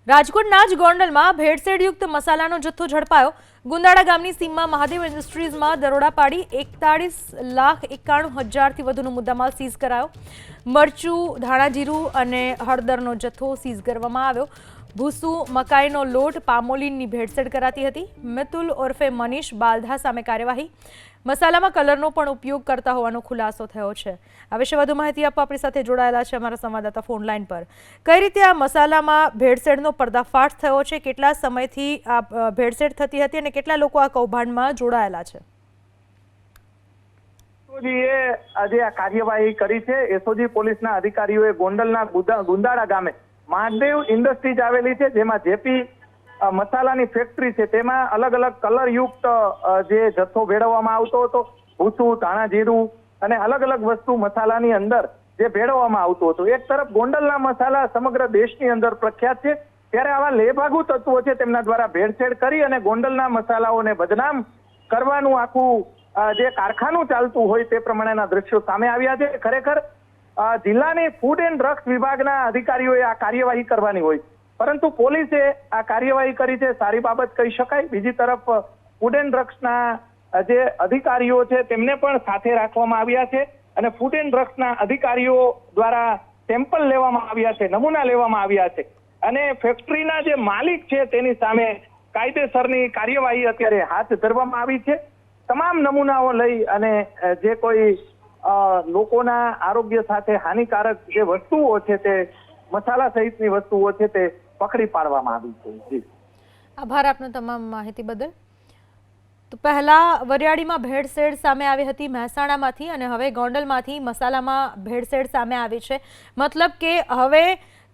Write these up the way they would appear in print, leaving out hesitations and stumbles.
રાજકોટના જ ગોંડલમાં ભેળસેળયુક્ત મસાલાનો જથ્થો ઝડપાયો। ગુંદાળા ગામની સીમમાં મહાદેવ ઇન્ડસ્ટ્રીઝમાં દરોડા પાડી 41,91,000થી વધુનો મુદ્દામાલ સીઝ કરાયો। મરચું, ધાણા જીરું અને હળદરનો જથ્થો સીઝ કરવામાં આવ્યો। ભૂસુ, મકાઈનો લોટ, પામોલીનની ભેળસેળ કરાતી હતી। મિતુલ ઉર્ફે મનીષ બાલધા સામે કાર્યવાહી। મસાલામાં કલરનો પણ ઉપયોગ કરતા હોવાનો ખુલાસો થયો છે। આ વિશે વધુ માહિતી આપવા આપણી સાથે જોડાયેલા છે અમારા સંવાદદાતા ફોન લાઈન પર। કઈ રીતે આ મસાલામાં ભેળસેળનો પર્દાફાશ થયો છે, કેટલા સમયથી આ ભેળસેળ થતી હતી અને કેટલા લોકો આ કૌભાંડમાં જોડાયેલા છે? આજે આ કાર્યવાહી કરી છે। એસઓજી પોલીસના અધિકારીઓએ ગોંડલના ગુંદાળા ગામે મહાદેવ ઇન્ડસ્ટ્રીઝ આવેલી છે, જેમાં જેપી મસાલાની ફેક્ટરી છે, તેમાં અલગ અલગ કલરયુક્ત જે જથ્થો ભેળવવામાં આવતો હતો, ભૂસું, ધાણા જીરું અને અલગ અલગ વસ્તુ મસાલાની અંદર જે ભેળવવામાં આવતું હતું। એક તરફ ગોંડલના મસાલા સમગ્ર દેશની અંદર પ્રખ્યાત છે, ત્યારે આવા લેભાગુ તત્વો છે તેમના દ્વારા ભેળસેળ કરી અને ગોંડલના મસાલાઓને બદનામ કરવાનું આખું જે કારખાનું ચાલતું હોય તે પ્રમાણેના દ્રશ્યો સામે આવ્યા છે। ખરેખર જિલ્લાની ફૂડ એન્ડ ડ્રગ્સ વિભાગના અધિકારીઓએ આ કાર્યવાહી કરવાની હોય, પરંતુ પોલીસે આ કાર્યવાહી કરી છે, સારી બાબત કહી શકાય। બીજી તરફ ફૂડ એન્ડ ડ્રગ્સના જે અધિકારીઓ છે તેમને પણ સાથે રાખવામાં આવ્યા છે અને ફૂડ એન્ડ ડ્રગ્સના અધિકારીઓ દ્વારા સેમ્પલ લેવામાં આવ્યા છે, નમૂના લેવામાં આવ્યા છે અને ફેક્ટરીના જે માલિક છે તેની સામે કાયદેસરની કાર્યવાહી અત્યારે હાથ ધરવામાં આવી છે। તમામ નમૂનાઓ લઈ અને જે કોઈ લોકોના આરોગ્ય સાથે હાનિકારક જે વસ્તુઓ છે તે મસાલા સહિતની વસ્તુઓ છે તે પકડી પાડવામાં આવી છે। જી, આભાર આપનો તમામ માહિતી બદલ। તો પહેલા વરિયાળીમાં ભેળસેળ સામે આવી હતી મહેસાણામાંથી અને હવે ગોંડલમાંથી મસાલામાં ભેળસેળ સામે આવી છે। મતલબ કે હવે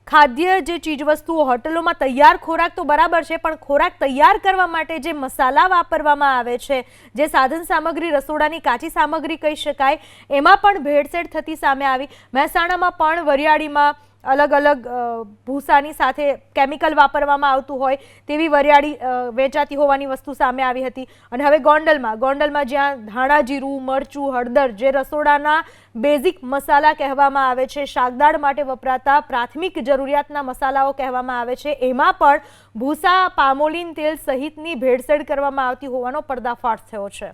ખાદ્ય જે ચીજવસ્તુઓ હોટલોમાં તૈયાર ખોરાક તો બરાબર છે, પણ ખોરાક તૈયાર કરવા માટે જે મસાલા વાપરવામાં આવે છે, જે સાધન સામગ્રી રસોડાની કાચી સામગ્રી કહી શકાય, એમાં પણ ભેળસેળ થતી સામે આવી। મહેસાણામાં પણ વરિયાળીમાં અલગ અલગ ભૂસાની સાથે કેમિકલ વાપરવામાં આવતું હોય તેવી વરિયાળી વેચાતી હોવાની વસ્તુ સામે આવી હતી। અને હવે ગોંડલમાં જ્યાં ધાણા જીરું, મરચું, હળદર જે રસોડાના બેઝિક મસાલા કહેવામાં આવે છે, શાકદાળ માટે વપરાતા પ્રાથમિક જરૂરિયાતના મસાલાઓ કહેવામાં આવે છે, એમાં પણ ભૂસા, પામોલીન તેલ સહિતની ભેળસેળ કરવામાં આવતી હોવાનો પર્દાફાશ થયો છે।